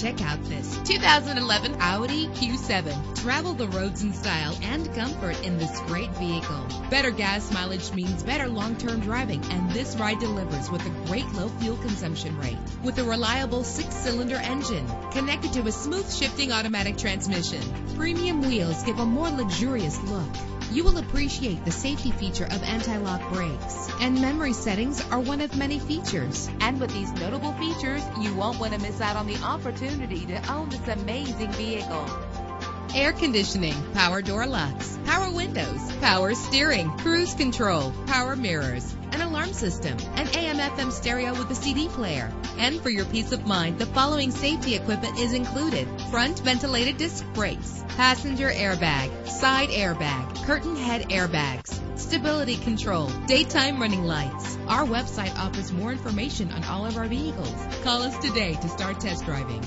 Check out this 2011 Audi Q7. Travel the roads in style and comfort in this great vehicle. Better gas mileage means better long-term driving, and this ride delivers with a great low fuel consumption rate. With a reliable 6-cylinder engine connected to a smooth shifting automatic transmission, premium wheels give a more luxurious look. You will appreciate the safety feature of anti-lock brakes, and memory settings are one of many features. And with these notable features, you won't want to miss out on the opportunity to own this amazing vehicle. Air conditioning, power door locks, power windows, power steering, cruise control, power mirrors, an alarm system, an AM/FM stereo with a CD player. And for your peace of mind, the following safety equipment is included: front ventilated disc brakes, passenger airbag, side airbag, curtain head airbags, stability control, daytime running lights. Our website offers more information on all of our vehicles. Call us today to start test driving.